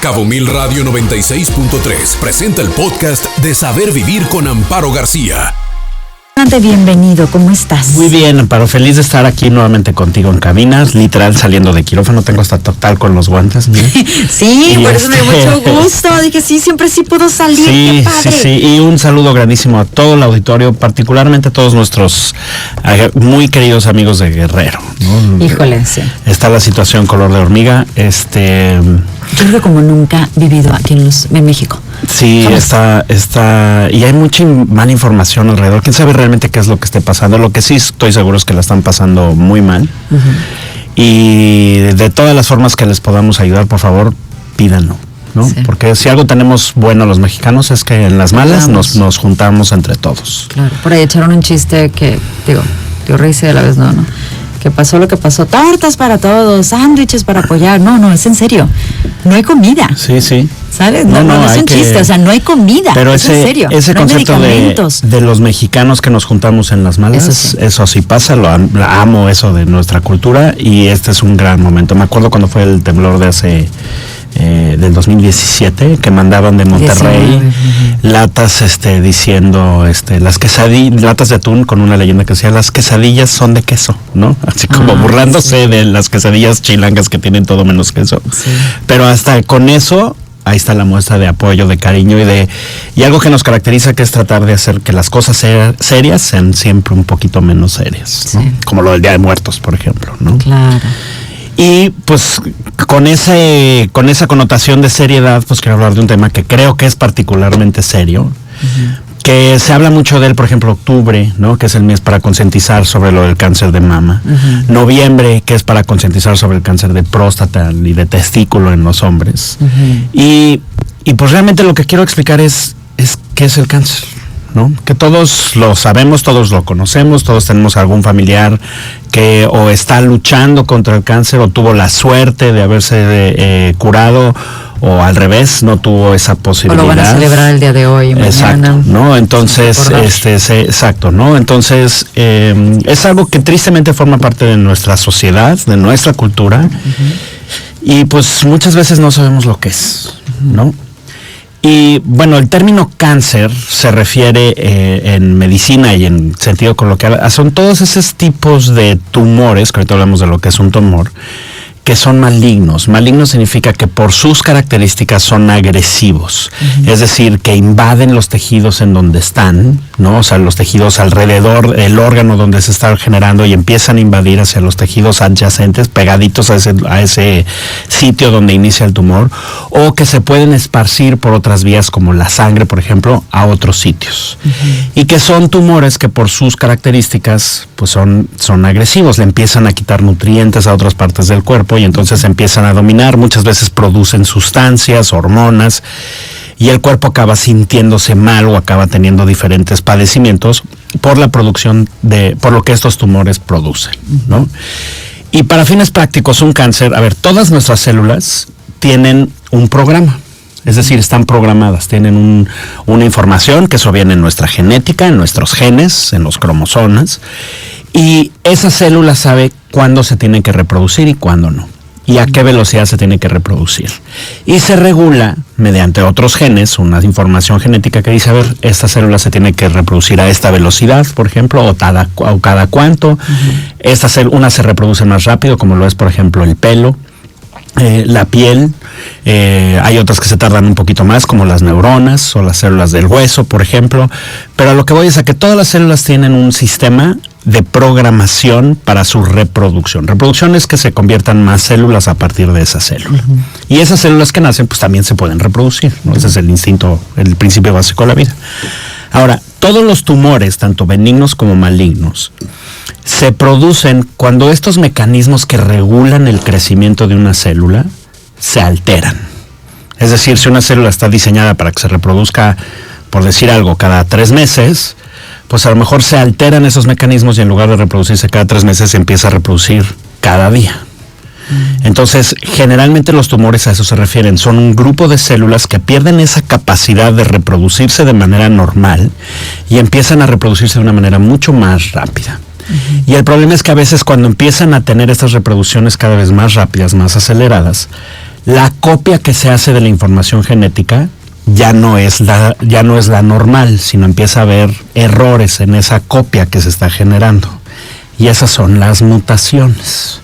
Cabo Mil Radio 96.3 presenta el podcast de Saber Vivir con Amparo García. Bienvenido, ¿cómo estás? Muy bien, Amparo, feliz de estar aquí nuevamente contigo en cabinas, literal saliendo de quirófano, tengo hasta total con los guantes. Sí, y por eso me dio mucho gusto, dije sí, siempre sí puedo salir, sí, qué padre. Sí, y un saludo grandísimo a todo el auditorio, particularmente a todos nuestros muy queridos amigos de Guerrero, ¿no? Híjole, sí. Está la situación color de hormiga, Yo creo que como nunca he vivido aquí en México. Sí, está, y hay mucha mala información alrededor. ¿Quién sabe realmente qué es lo que esté pasando? Lo que sí estoy seguro es que la están pasando muy mal. Uh-huh. Y de todas las formas que les podamos ayudar, por favor, pídanlo, ¿no? Sí. Porque si algo tenemos bueno los mexicanos es que en las malas nos juntamos entre todos. Claro, por ahí echaron un chiste que, yo reíse a la vez, no. Que pasó lo que pasó, tortas para todos, sándwiches para apoyar. No, es en serio. No hay comida. Sí. ¿Sabes? No es un chiste, o sea, no hay comida. Pero es en serio. Ese no concepto de los mexicanos que nos juntamos en las malas, eso sí pasa, amo eso de nuestra cultura y este es un gran momento. Me acuerdo cuando fue el temblor de del 2017, que mandaban de Monterrey latas diciendo las quesadillas, latas de atún con una leyenda que decía las quesadillas son de queso, ¿no? Así como burlándose de las quesadillas chilangas que tienen todo menos queso. Sí. Pero hasta con eso ahí está la muestra de apoyo, de cariño y algo que nos caracteriza, que es tratar de hacer que las cosas serias sean siempre un poquito menos serias, ¿no? Como lo del Día de Muertos, por ejemplo, ¿no? Claro. Y pues con esa connotación de seriedad, pues quiero hablar de un tema que creo que es particularmente serio, uh-huh. Que se habla mucho de él, por ejemplo, octubre, ¿no? Que es el mes para concientizar sobre lo del cáncer de mama. Uh-huh. Noviembre, que es para concientizar sobre el cáncer de próstata y de testículo en los hombres. Uh-huh. Y pues realmente lo que quiero explicar es qué es el cáncer, ¿no? Que todos lo sabemos, todos lo conocemos, todos tenemos algún familiar que o está luchando contra el cáncer o tuvo la suerte de haberse curado o al revés, no tuvo esa posibilidad. O lo van a celebrar el día de hoy. Exacto, mañana. ¿no? Entonces, exacto, ¿no? Entonces, es algo que tristemente forma parte de nuestra sociedad, de nuestra cultura, uh-huh. Y pues muchas veces no sabemos lo que es, ¿no? Y bueno, el término cáncer se refiere en medicina y en sentido coloquial, son todos esos tipos de tumores, que ahorita hablamos de lo que es un tumor, que son malignos. Maligno significa que por sus características son agresivos, uh-huh. Es decir, que invaden los tejidos en donde están, ¿no? O sea, los tejidos alrededor del órgano donde se está generando y empiezan a invadir hacia los tejidos adyacentes, pegaditos a ese sitio donde inicia el tumor, o que se pueden esparcir por otras vías como la sangre, por ejemplo, a otros sitios. Uh-huh. Y que son tumores que por sus características pues son agresivos, le empiezan a quitar nutrientes a otras partes del cuerpo y entonces empiezan a dominar, muchas veces producen sustancias, hormonas, y el cuerpo acaba sintiéndose mal o acaba teniendo diferentes padecimientos por la producción por lo que estos tumores producen, ¿no? Y para fines prácticos, un cáncer, todas nuestras células tienen un programa. Es decir, están programadas, tienen una información que eso viene en nuestra genética, en nuestros genes, en los cromosomas, y esa célula sabe cuándo se tiene que reproducir y cuándo no, y a qué velocidad se tiene que reproducir. Y se regula mediante otros genes, una información genética que dice, esta célula se tiene que reproducir a esta velocidad, por ejemplo, o cada cuánto. Uh-huh. Unas se reproducen más rápido, como lo es, por ejemplo, el pelo. La piel, hay otras que se tardan un poquito más, como las neuronas o las células del hueso, por ejemplo, pero a lo que voy es a que todas las células tienen un sistema de programación para su reproducción. Reproducción es que se conviertan más células a partir de esa célula. Uh-huh. Y esas células que nacen, pues también se pueden reproducir, ¿no? Ese es el instinto, el principio básico de la vida. Ahora, todos los tumores, tanto benignos como malignos, se producen cuando estos mecanismos que regulan el crecimiento de una célula se alteran. Es decir, si una célula está diseñada para que se reproduzca, por decir algo, cada 3 meses, pues a lo mejor se alteran esos mecanismos y en lugar de reproducirse cada 3 meses se empieza a reproducir cada día. Entonces, generalmente los tumores a eso se refieren. Son un grupo de células que pierden esa capacidad de reproducirse de manera normal y empiezan a reproducirse de una manera mucho más rápida. Y el problema es que a veces cuando empiezan a tener estas reproducciones cada vez más rápidas, más aceleradas, la copia que se hace de la información genética ya no es la normal, sino empieza a haber errores en esa copia que se está generando. Y esas son las mutaciones.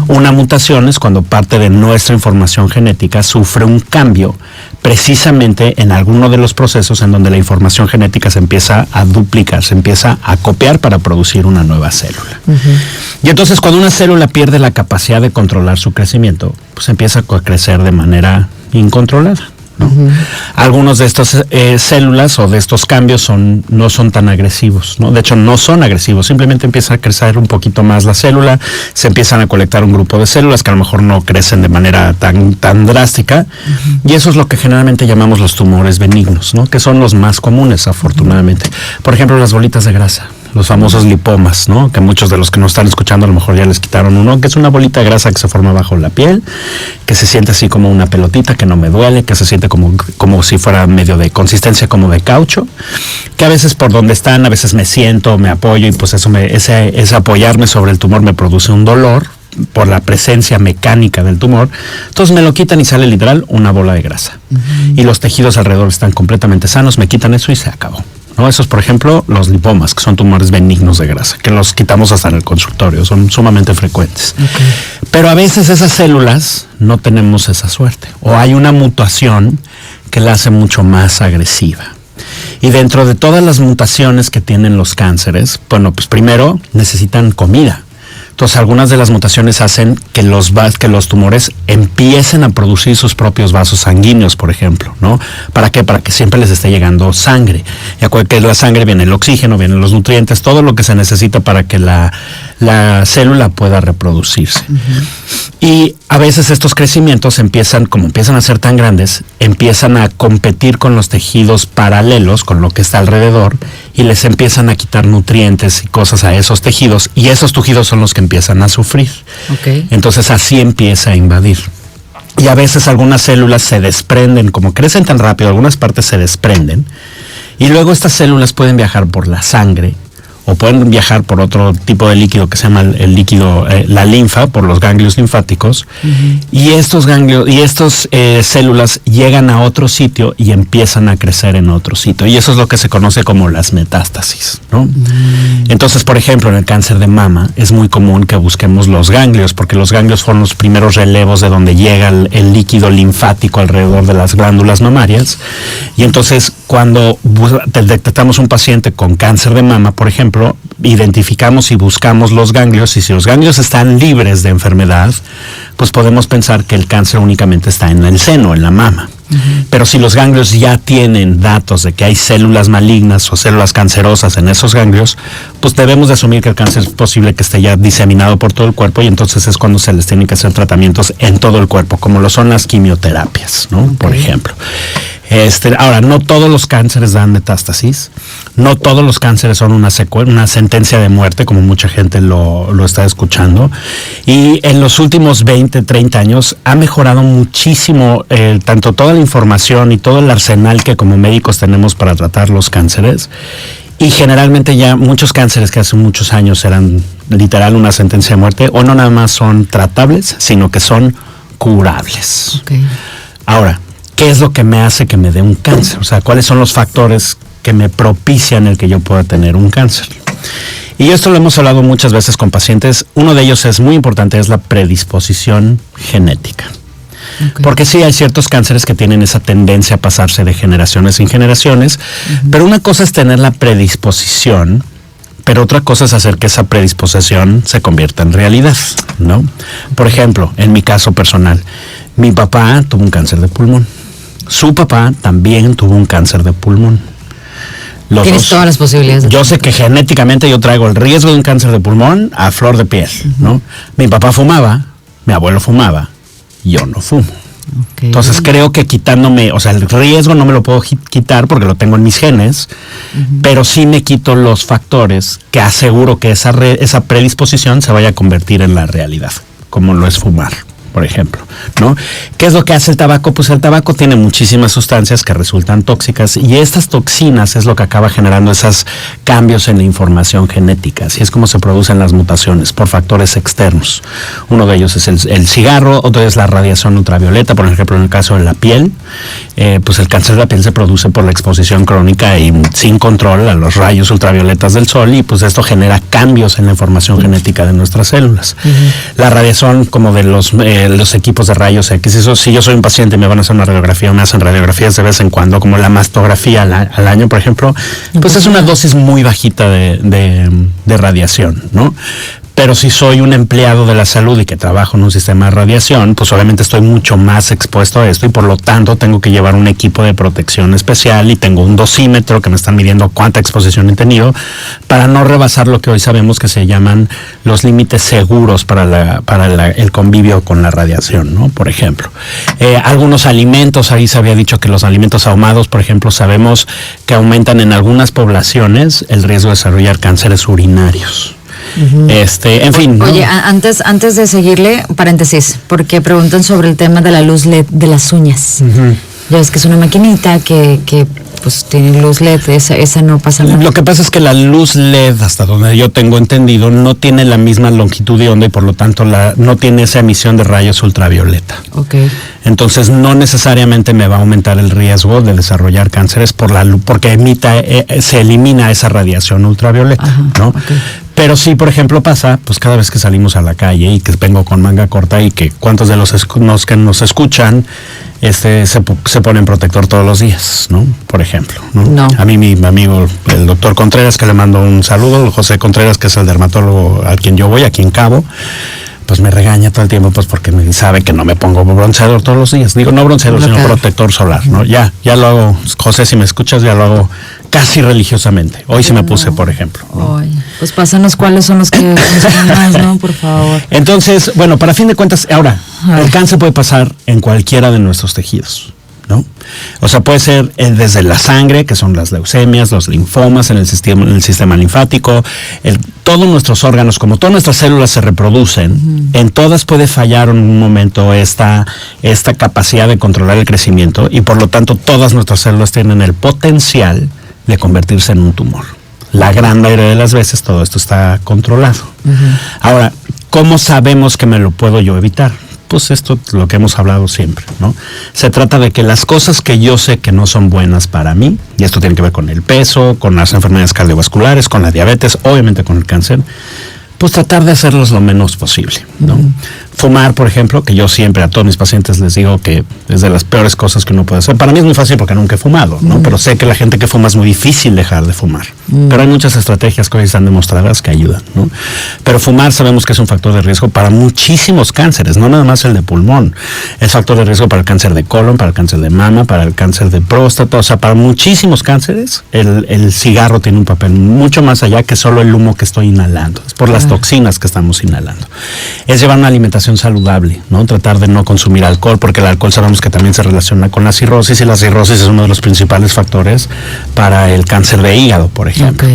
Una mutación es cuando parte de nuestra información genética sufre un cambio precisamente en alguno de los procesos en donde la información genética se empieza a duplicar, se empieza a copiar para producir una nueva célula. Y entonces cuando una célula pierde la capacidad de controlar su crecimiento, pues empieza a crecer de manera incontrolada, ¿no? Algunos de estas células o de estos cambios no son tan agresivos, ¿no? De hecho, no son agresivos, simplemente empieza a crecer un poquito más la célula, se empiezan a colectar un grupo de células que a lo mejor no crecen de manera tan drástica, y eso es lo que generalmente llamamos los tumores benignos, ¿no? Que son los más comunes, afortunadamente. Por ejemplo, las bolitas de grasa, los famosos lipomas, ¿no? Que muchos de los que nos están escuchando a lo mejor ya les quitaron uno, que es una bolita de grasa que se forma bajo la piel, que se siente así como una pelotita, que no me duele, que se siente como si fuera medio de consistencia como de caucho, que a veces por donde están, a veces me siento, me apoyo y pues ese apoyarme sobre el tumor me produce un dolor por la presencia mecánica del tumor. Entonces me lo quitan y sale literal una bola de grasa. Y los tejidos alrededor están completamente sanos, me quitan eso y se acabó, ¿no? Esos, por ejemplo, los lipomas, que son tumores benignos de grasa, que los quitamos hasta en el consultorio, son sumamente frecuentes. Pero a veces esas células no tenemos esa suerte, o hay una mutación que la hace mucho más agresiva. Y dentro de todas las mutaciones que tienen los cánceres, bueno, pues primero necesitan comida. Entonces, algunas de las mutaciones hacen que los tumores empiecen a producir sus propios vasos sanguíneos, por ejemplo, ¿no? ¿Para qué? Para que siempre les esté llegando sangre. Y acuérdense que de la sangre viene el oxígeno, vienen los nutrientes, todo lo que se necesita para que la célula pueda reproducirse. Y a veces estos crecimientos empiezan a ser tan grandes, empiezan a competir con los tejidos paralelos, con lo que está alrededor, y les empiezan a quitar nutrientes y cosas a esos tejidos, y esos tejidos son los que empiezan a sufrir. Entonces así empieza a invadir. Y a veces algunas células se desprenden, como crecen tan rápido, algunas partes se desprenden, y luego estas células pueden viajar por la sangre, o pueden viajar por otro tipo de líquido que se llama el líquido, la linfa, por los ganglios linfáticos, y estos células llegan a otro sitio y empiezan a crecer en otro sitio, y eso es lo que se conoce como las metástasis, ¿no? Entonces, por ejemplo, en el cáncer de mama es muy común que busquemos los ganglios, porque los ganglios fueron los primeros relevos de donde llega el líquido linfático alrededor de las glándulas mamarias, y entonces cuando detectamos un paciente con cáncer de mama, por ejemplo, identificamos y buscamos los ganglios, y si los ganglios están libres de enfermedad, pues podemos pensar que el cáncer únicamente está en el seno, en la mama. Pero si los ganglios ya tienen datos de que hay células malignas o células cancerosas en esos ganglios, pues debemos de asumir que el cáncer es posible que esté ya diseminado por todo el cuerpo, y entonces es cuando se les tienen que hacer tratamientos en todo el cuerpo, como lo son las quimioterapias, ¿no? Por ejemplo. Ahora, no todos los cánceres dan metástasis, no todos los cánceres son una sentencia de muerte, como mucha gente lo está escuchando, y en los últimos 20, 30 años ha mejorado muchísimo tanto toda la información y todo el arsenal que como médicos tenemos para tratar los cánceres, y generalmente ya muchos cánceres que hace muchos años eran literal una sentencia de muerte, o no nada más son tratables, sino que son curables. Ahora, ¿qué es lo que me hace que me dé un cáncer? O sea, ¿cuáles son los factores que me propician el que yo pueda tener un cáncer? Y esto lo hemos hablado muchas veces con pacientes. Uno de ellos es muy importante, es la predisposición genética. Porque sí, hay ciertos cánceres que tienen esa tendencia a pasarse de generaciones en generaciones, pero una cosa es tener la predisposición, pero otra cosa es hacer que esa predisposición se convierta en realidad, ¿no? Por ejemplo, en mi caso personal, mi papá tuvo un cáncer de pulmón. Su papá también tuvo un cáncer de pulmón. Tienes todas las posibilidades. Yo sé que genéticamente yo traigo el riesgo de un cáncer de pulmón a flor de piel, ¿no? Mi papá fumaba, mi abuelo fumaba, yo no fumo. Entonces creo que quitándome, o sea, el riesgo no me lo puedo quitar porque lo tengo en mis genes, pero sí me quito los factores que aseguro que esa predisposición se vaya a convertir en la realidad, como lo es fumar, por ejemplo, ¿no? ¿Qué es lo que hace el tabaco? Pues el tabaco tiene muchísimas sustancias que resultan tóxicas y estas toxinas es lo que acaba generando esos cambios en la información genética. Así es como se producen las mutaciones por factores externos. Uno de ellos es el cigarro, otro es la radiación ultravioleta, por ejemplo, en el caso de la piel, pues el cáncer de la piel se produce por la exposición crónica y sin control a los rayos ultravioletas del sol y pues esto genera cambios en la información genética de nuestras células. La radiación como de los equipos de rayos X, eso si yo soy un paciente y me van a hacer una radiografía, me hacen radiografías de vez en cuando, como la mastografía al año, por ejemplo, pues es una dosis muy bajita de radiación, ¿no? Pero si soy un empleado de la salud y que trabajo en un sistema de radiación, pues obviamente estoy mucho más expuesto a esto y por lo tanto tengo que llevar un equipo de protección especial y tengo un dosímetro que me están midiendo cuánta exposición he tenido para no rebasar lo que hoy sabemos que se llaman los límites seguros para el convivio con la radiación, ¿no? Por ejemplo, algunos alimentos, ahí se había dicho que los alimentos ahumados, por ejemplo, sabemos que aumentan en algunas poblaciones el riesgo de desarrollar cánceres urinarios. En fin. Oye, ¿no? antes de seguirle, paréntesis, porque preguntan sobre el tema de la luz LED de las uñas. Ya ves que es una maquinita que pues tiene luz LED, esa no pasa nada. Lo que pasa es que la luz LED, hasta donde yo tengo entendido, no tiene la misma longitud de onda y por lo tanto no tiene esa emisión de rayos ultravioleta. Okay. Entonces no necesariamente me va a aumentar el riesgo de desarrollar cánceres por la luz, porque se elimina esa radiación ultravioleta. Ajá, ¿no? Okay. Pero sí, por ejemplo, pasa, pues cada vez que salimos a la calle y que vengo con manga corta y que cuántos de los que nos escuchan se ponen protector todos los días, ¿no? Por ejemplo, ¿no? No. A mí mi amigo, el doctor Contreras, que le mando un saludo, José Contreras, que es el dermatólogo a quien yo voy, aquí en Cabo, pues me regaña todo el tiempo, pues porque me sabe que no me pongo bronceador todos los días. Digo, no bronceador, sino protector solar, ¿no? Ya lo hago, José, si me escuchas, ya lo hago casi religiosamente. Hoy sí me puse, por ejemplo, ¿no? Pues pásanos cuáles son los que más, ¿no? Por favor. Entonces, bueno, para fin de cuentas, ahora, el cáncer puede pasar en cualquiera de nuestros tejidos, ¿no? O sea, puede ser desde la sangre, que son las leucemias, los linfomas en el sistema linfático, todos nuestros órganos, como todas nuestras células se reproducen, en todas puede fallar en un momento esta capacidad de controlar el crecimiento y por lo tanto todas nuestras células tienen el potencial de convertirse en un tumor. La gran mayoría de las veces todo esto está controlado. Ahora, ¿cómo sabemos que me lo puedo yo evitar? Pues esto es lo que hemos hablado siempre, ¿no? Se trata de que las cosas que yo sé que no son buenas para mí, y esto tiene que ver con el peso, con las enfermedades cardiovasculares, con la diabetes, obviamente con el cáncer, pues tratar de hacerlos lo menos posible, ¿no? Fumar, por ejemplo, que yo siempre a todos mis pacientes les digo que es de las peores cosas que uno puede hacer. Para mí es muy fácil porque nunca he fumado, ¿no? Pero sé que la gente que fuma es muy difícil dejar de fumar. Pero hay muchas estrategias que hoy están demostradas que ayudan, ¿no? Pero fumar sabemos que es un factor de riesgo para muchísimos cánceres, no nada más el de pulmón. Es factor de riesgo para el cáncer de colon, para el cáncer de mama, para el cáncer de próstata, o sea, para muchísimos cánceres el cigarro tiene un papel mucho más allá que solo el humo que estoy inhalando. Es por las toxinas que estamos inhalando. Es llevar una alimentación saludable, ¿no? Tratar de no consumir alcohol, porque el alcohol sabemos que también se relaciona con la cirrosis y la cirrosis es uno de los principales factores para el cáncer de hígado, por ejemplo.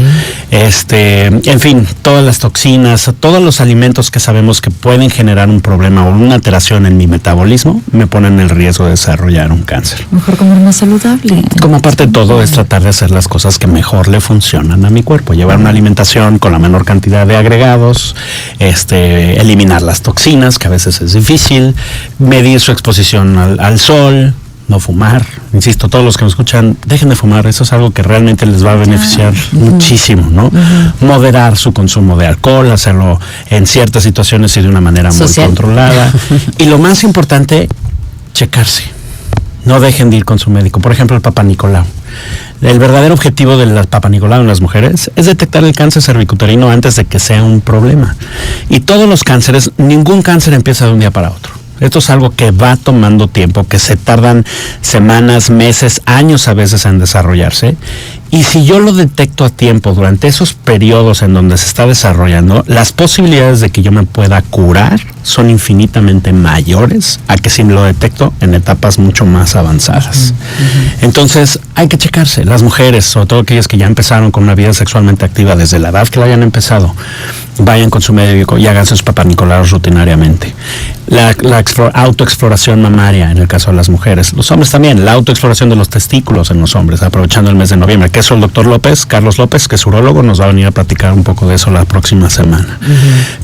En fin, todas las toxinas, todos los alimentos que sabemos que pueden generar un problema o una alteración en mi metabolismo me ponen en el riesgo de desarrollar un cáncer. Mejor comer más saludable. Como parte de todo es tratar de hacer las cosas que mejor le funcionan a mi cuerpo, llevar una alimentación con la menor cantidad de agregados, eliminar las toxinas, que a veces es difícil, medir su exposición al sol, no fumar. Insisto, todos los que me escuchan, dejen de fumar, eso es algo que realmente les va a beneficiar muchísimo, ¿no? Moderar su consumo de alcohol, hacerlo en ciertas situaciones y de una manera muy controlada. Y lo más importante, checarse. No dejen de ir con su médico. Por ejemplo, el Papa Nicolau. El verdadero objetivo del Papa Nicolau en las mujeres es detectar el cáncer cervicuterino antes de que sea un problema. Y todos los cánceres, ningún cáncer empieza de un día para otro. Esto es algo que va tomando tiempo, que se tardan semanas, meses, años a veces en desarrollarse. Y si yo lo detecto a tiempo durante esos periodos en donde se está desarrollando, las posibilidades de que yo me pueda curar son infinitamente mayores a que si lo detecto en etapas mucho más avanzadas. Entonces, hay que checarse. Las mujeres, sobre todo aquellas que ya empezaron con una vida sexualmente activa desde la edad que la hayan empezado, vayan con su médico y hagan sus papanicolarios rutinariamente. La autoexploración mamaria en el caso de las mujeres. Los hombres también, la autoexploración de los testículos en los hombres, aprovechando el mes de noviembre, que eso el doctor López, Carlos López, que es urólogo, nos va a venir a platicar un poco de eso la próxima semana.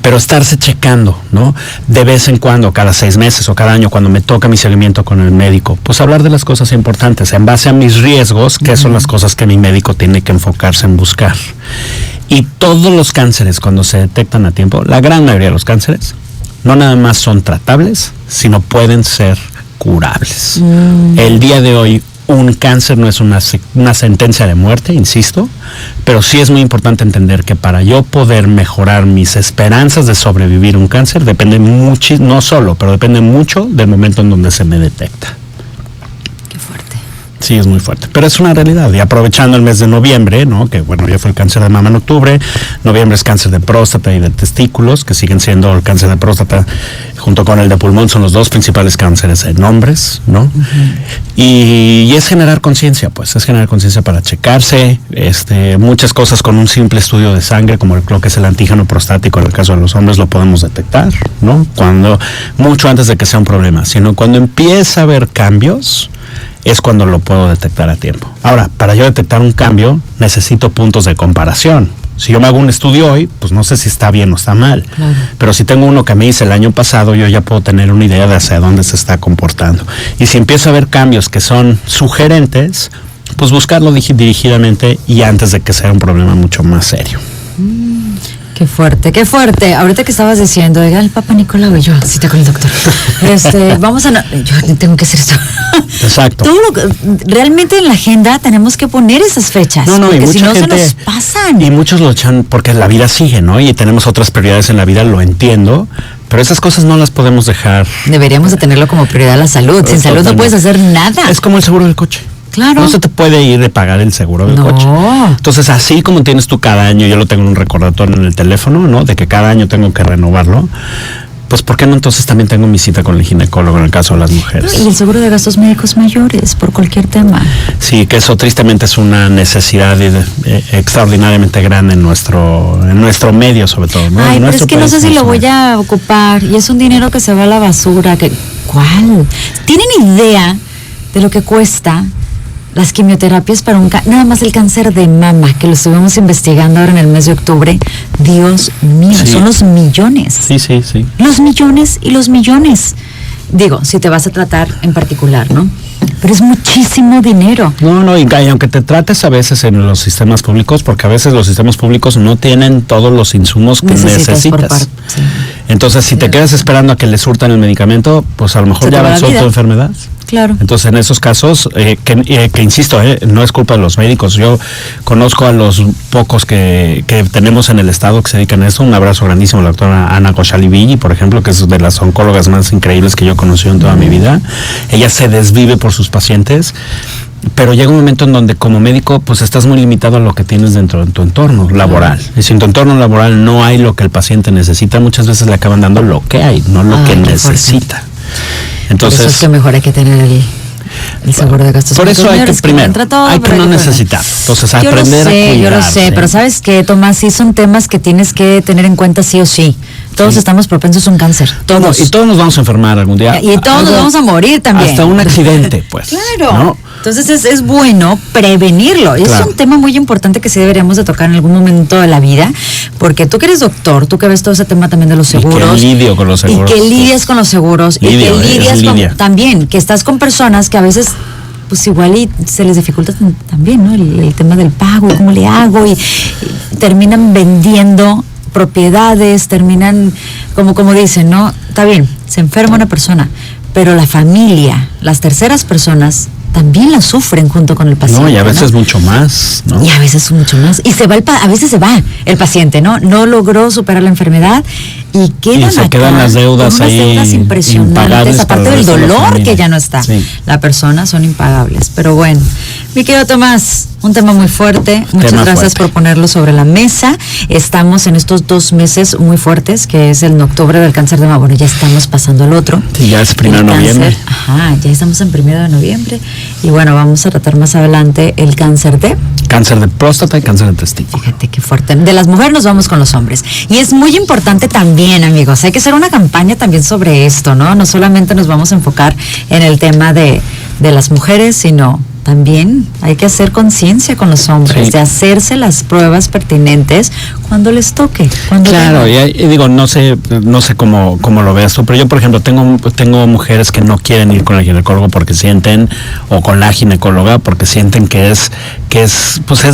Pero estarse checando, ¿no? De vez en cuando, cada 6 meses o cada año, cuando me toca mi seguimiento con el médico, pues hablar de las cosas importantes, en base a mis riesgos, que son las cosas que mi médico tiene que enfocarse en buscar. Y todos los cánceres, cuando se detectan a tiempo, la gran mayoría de los cánceres, no nada más son tratables, sino pueden ser curables. El día de hoy, un cáncer no es una sentencia de muerte, insisto, pero sí es muy importante entender que para yo poder mejorar mis esperanzas de sobrevivir un cáncer, depende mucho, no solo, pero depende mucho del momento en donde se me detecta. Sí, es muy fuerte, pero es una realidad. Y aprovechando el mes de noviembre, ¿no? Que bueno, ya fue el cáncer de mama en octubre, noviembre es cáncer de próstata y de testículos, que siguen siendo el cáncer de próstata junto con el de pulmón, son los 2 principales cánceres en hombres, ¿no? Y es generar conciencia, pues, es generar conciencia para checarse, muchas cosas con un simple estudio de sangre, como lo que es el antígeno prostático en el caso de los hombres, lo podemos detectar, ¿no? Mucho antes de que sea un problema, sino cuando empieza a haber cambios, es cuando lo puedo detectar a tiempo. Ahora, para yo detectar un cambio, necesito puntos de comparación. Si yo me hago un estudio hoy, pues no sé si está bien o está mal. Claro. Pero si tengo uno que me hice el año pasado, yo ya puedo tener una idea de hacia dónde se está comportando. Y si empiezo a ver cambios que son sugerentes, pues buscarlo dirigidamente y antes de que sea un problema mucho más serio. Qué fuerte, qué fuerte. Ahorita que estabas diciendo, oiga, el Papa Nicolau y yo, cita con el doctor. Yo tengo que hacer esto. Exacto. Realmente en la agenda tenemos que poner esas fechas. No, porque si no gente, se nos pasan. Y muchos lo echan porque la vida sigue, ¿no? Y tenemos otras prioridades en la vida, lo entiendo. Pero esas cosas no las podemos dejar. Deberíamos de tenerlo como prioridad la salud. Sin salud no puedes hacer nada. Es como el seguro del coche. Claro. No se te puede ir de pagar el seguro del coche. Entonces, así como tienes tú cada año, yo lo tengo en un recordatorio en el teléfono, ¿no? De que cada año tengo que renovarlo. Pues, ¿por qué no entonces también tengo mi cita con el ginecólogo en el caso de las mujeres? Y el seguro de gastos médicos mayores, por cualquier tema. Sí, que eso tristemente es una necesidad extraordinariamente grande en nuestro medio, sobre todo, ¿no? Ay, pero es que no sé si lo voy a ocupar. Y es un dinero que se va a la basura. ¿Cuál? ¿Tienen idea de lo que cuesta las quimioterapias para nada más el cáncer de mama, que lo estuvimos investigando ahora en el mes de octubre? Dios mío, son los millones. Sí. Los millones y los millones. Digo, si te vas a tratar en particular, ¿no? Pero es muchísimo dinero. No, y aunque te trates a veces en los sistemas públicos, porque a veces los sistemas públicos no tienen todos los insumos que necesitas. Sí. Entonces, si te quedas esperando a que le surtan el medicamento, pues a lo mejor ya avanzó tu enfermedad. Claro. Entonces, en esos casos, que insisto, no es culpa de los médicos. Yo conozco a los pocos que tenemos en el estado que se dedican a eso. Un abrazo grandísimo a la doctora Ana Koshalivigi, por ejemplo, que es de las oncólogas más increíbles que yo he conocido en toda mi vida. Ella se desvive por sus pacientes, pero llega un momento en donde como médico pues estás muy limitado a lo que tienes dentro de tu entorno laboral. Y si en tu entorno laboral no hay lo que el paciente necesita, muchas veces le acaban dando lo que hay, no lo que necesita. Entonces, por eso es que mejor hay que tener el seguro de gastos. Por eso hay que primero, hay que no necesitar. Entonces, aprender a cuidarse. Yo lo sé, pero ¿sabes qué, Tomás? Sí son temas que tienes que tener en cuenta sí o sí. Todos estamos propensos a un cáncer. Todos. Y todos nos vamos a enfermar algún día. Y todos nos vamos a morir también. Hasta un accidente, pues. Claro. ¿No? Entonces es bueno prevenirlo. Claro. Es un tema muy importante que sí deberíamos de tocar en algún momento de la vida, porque tú que eres doctor, tú que ves todo ese tema también de los seguros. Y que lidio con los seguros. Y que lidias con los seguros. Y que lidias con, también, que estás con personas que a veces pues igual y se les dificulta también, ¿no? El tema del pago, cómo le hago, y terminan vendiendo propiedades, terminan, como dicen, ¿no? Está bien, se enferma una persona, pero la familia, las terceras personas también la sufren junto con el paciente. No, y a veces mucho más, ¿no? Y a veces mucho más. Y a veces se va el paciente, ¿no? No logró superar la enfermedad y quedan las deudas ahí. Deudas impresionantes, aparte del dolor que ya no está. Sí. La persona son impagables. Pero bueno, mi querido Tomás, Un tema muy fuerte. Muchas gracias por ponerlo sobre la mesa. Estamos en estos 2 meses muy fuertes, que es el octubre del cáncer de mama. Bueno, ya estamos pasando al otro. Sí, ya es 1 de noviembre. Ajá, ya estamos en 1 de noviembre. Y bueno, vamos a tratar más adelante el cáncer de... Cáncer de próstata y cáncer de testículo. Fíjate qué fuerte. De las mujeres nos vamos con los hombres. Y es muy importante también, amigos. Hay que hacer una campaña también sobre esto, ¿no? No solamente nos vamos a enfocar en el tema de las mujeres, sino... También hay que hacer conciencia con los hombres, de hacerse las pruebas pertinentes cuando les toque. Claro, y digo, no sé cómo lo veas tú, pero yo, por ejemplo, tengo mujeres que no quieren ir con el ginecólogo porque sienten, o con la ginecóloga, porque sienten que es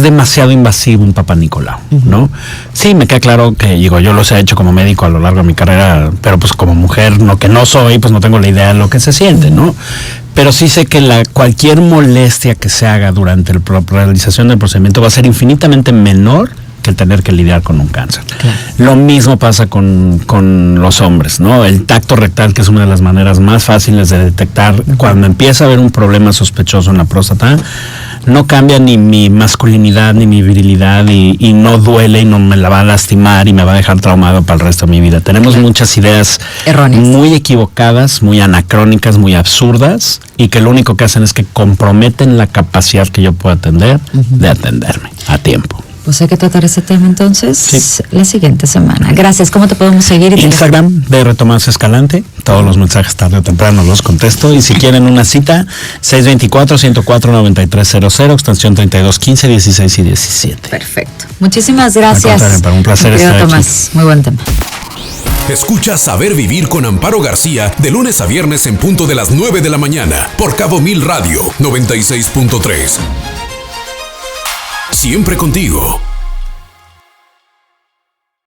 demasiado invasivo un Papá Nicolau, ¿no? Sí, me queda claro que, digo, yo los he hecho como médico a lo largo de mi carrera, pero pues como mujer, que no soy, pues no tengo la idea de lo que se siente, ¿no? Pero sí sé que cualquier molestia que se haga durante la realización del procedimiento va a ser infinitamente menor que el tener que lidiar con un cáncer. Claro. Lo mismo pasa con los hombres, ¿no? El tacto rectal, que es una de las maneras más fáciles de detectar cuando empieza a haber un problema sospechoso en la próstata, no cambia ni mi masculinidad ni mi virilidad y no duele y no me la va a lastimar y me va a dejar traumado para el resto de mi vida. Tenemos muchas ideas erróneas, muy equivocadas, muy anacrónicas, muy absurdas, y que lo único que hacen es que comprometen la capacidad que yo puedo atender de atenderme a tiempo. Pues hay que tratar ese tema entonces la siguiente semana. Gracias. ¿Cómo te podemos seguir? Instagram, DR Tomás Escalante. Todos los mensajes tarde o temprano los contesto. Y si quieren una cita, 624-104-9300, extensión 3215, 16 y 17. Perfecto. Muchísimas gracias. Un placer estar Tomás. aquí. Muy buen tema. Escucha Saber Vivir con Amparo García de lunes a viernes en punto de las 9 de la mañana por Cabo Mil Radio 96.3. Siempre contigo.